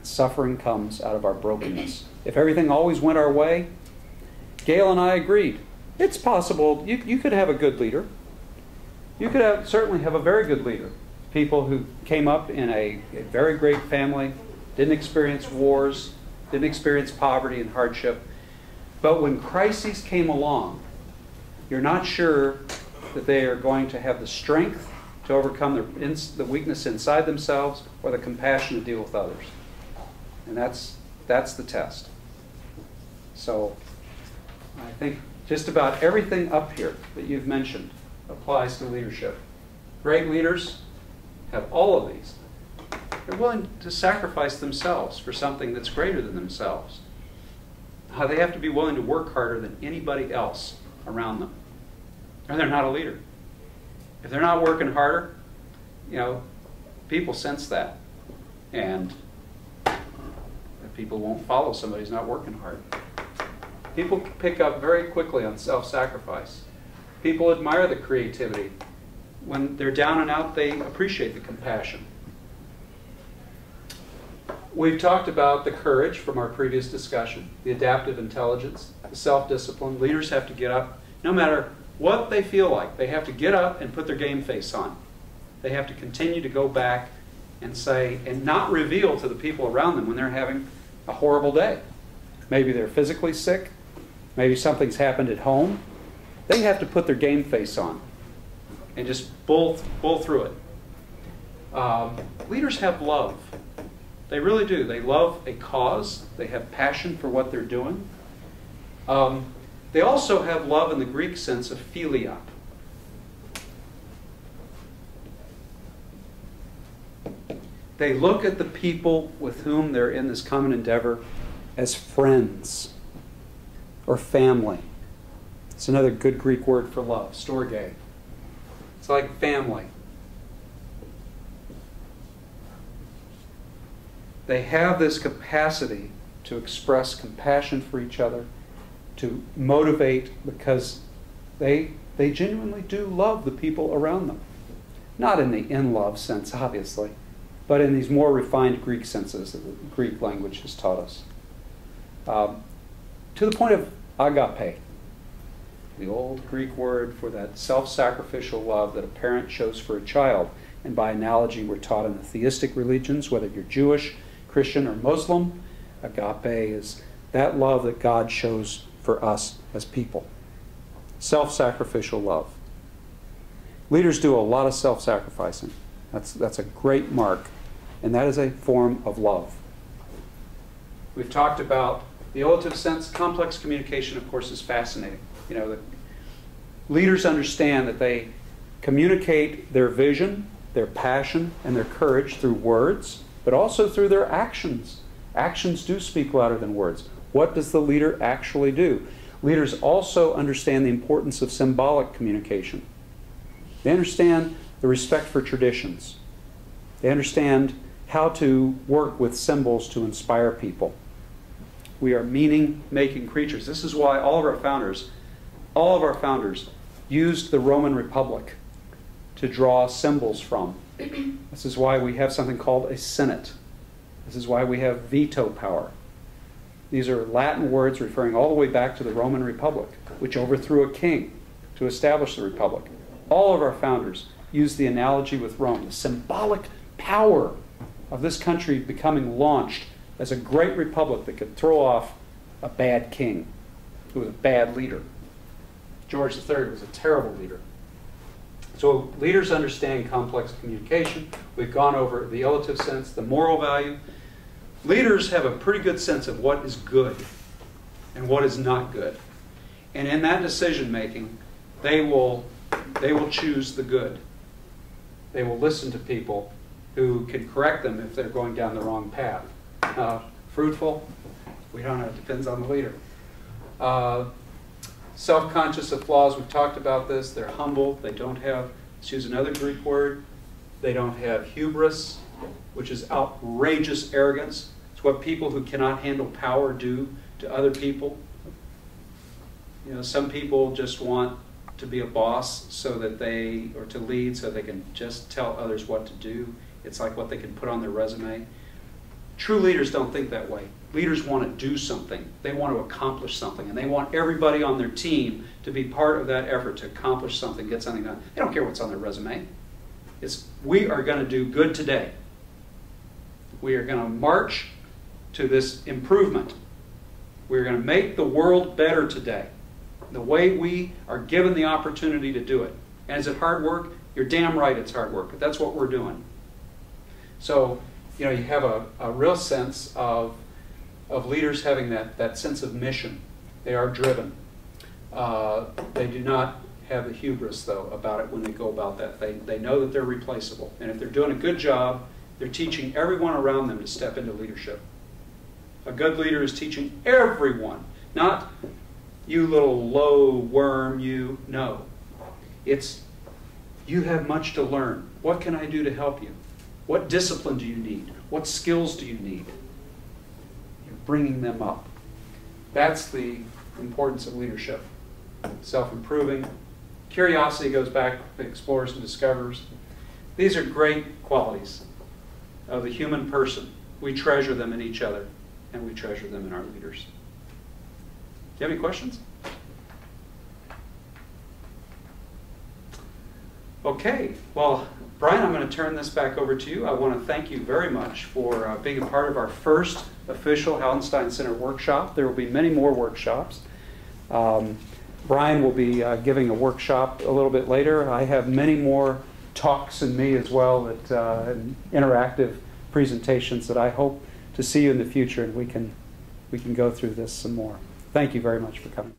that suffering comes out of our brokenness. If everything always went our way, Gail and I agreed. It's possible you could have a good leader. You could certainly have a very good leader. People who came up in a very great family, didn't experience wars, didn't experience poverty and hardship. But when crises came along, you're not sure that they are going to have the strength to overcome the weakness inside themselves or the compassion to deal with others. And that's the test. So I think just about everything up here that you've mentioned applies to leadership. Great leaders have all of these. They're willing to sacrifice themselves for something that's greater than themselves. They have to be willing to work harder than anybody else around them, or they're not a leader. If they're not working harder, people sense that, and people won't follow somebody who's not working hard. People pick up very quickly on self-sacrifice. People admire the creativity. When they're down and out, they appreciate the compassion. We've talked about the courage from our previous discussion, the adaptive intelligence, the self-discipline. Leaders have to get up, no matter what they feel like. They have to get up and put their game face on. They have to continue to go back and say, and not reveal to the people around them when they're having a horrible day. Maybe they're physically sick. Maybe something's happened at home. They have to put their game face on and just bull through it. Leaders have love. They really do. They love a cause. They have passion for what they're doing. They also have love in the Greek sense of philia. They look at the people with whom they're in this common endeavor as friends or family. It's another good Greek word for love, storge. It's like family. They have this capacity to express compassion for each other, to motivate, because they genuinely do love the people around them. Not in the in-love sense, obviously, but in these more refined Greek senses that the Greek language has taught us. To the point of agape, the old Greek word for that self-sacrificial love that a parent shows for a child. And by analogy, we're taught in the theistic religions, whether you're Jewish, Christian, or Muslim, agape is that love that God shows for us as people. Self-sacrificial love. Leaders do a lot of self-sacrificing. That's a great mark, and that is a form of love. We've talked about the relative sense. Complex communication, of course, is fascinating. The leaders understand that they communicate their vision, their passion, and their courage through words, but also through their actions. Actions do speak louder than words. What does the leader actually do? Leaders also understand the importance of symbolic communication. They understand the respect for traditions. They understand how to work with symbols to inspire people. We are meaning-making creatures. This is why all of our founders used the Roman Republic to draw symbols from. This is why we have something called a Senate. This is why we have veto power. These are Latin words referring all the way back to the Roman Republic, which overthrew a king to establish the Republic. All of our founders used the analogy with Rome, the symbolic power of this country becoming launched as a great republic that could throw off a bad king who was a bad leader. George III was a terrible leader. So leaders understand complex communication. We've gone over the relative sense, the moral value. Leaders have a pretty good sense of what is good and what is not good. And in that decision making, they will choose the good. They will listen to people who can correct them if they're going down the wrong path. Fruitful? We don't know. It depends on the leader. Self-conscious of flaws, we've talked about this. They're humble. They don't have, let's use another Greek word, they don't have hubris, which is outrageous arrogance. It's what people who cannot handle power do to other people. Some people just want to be a boss so that or to lead so they can just tell others what to do. It's like what they can put on their resume. True leaders don't think that way. Leaders want to do something. They want to accomplish something, and they want everybody on their team to be part of that effort to accomplish something, get something done. They don't care what's on their resume. It's, we are going to do good today. We are going to march to this improvement. We're going to make the world better today, the way we are given the opportunity to do it. And is it hard work? You're damn right it's hard work, but that's what we're doing. So, you know, you have a real sense of leaders having that sense of mission. They are driven. They do not have the hubris, though, about it when they go about that. They know that they're replaceable. And if they're doing a good job, they're teaching everyone around them to step into leadership. A good leader is teaching everyone, not you little low worm, you. No. It's, you have much to learn. What can I do to help you? What discipline do you need? What skills do you need? You're bringing them up. That's the importance of leadership. Self-improving. Curiosity goes back to explorers and discoverers. These are great qualities of the human person. We treasure them in each other, and we treasure them in our leaders. Do you have any questions? Okay, well, Brian, I'm going to turn this back over to you. I want to thank you very much for being a part of our first official Haldenstein Center workshop. There will be many more workshops. Brian will be giving a workshop a little bit later. I have many more talks in me as well, and interactive presentations that I hope to see you in the future, and we can go through this some more. Thank you very much for coming.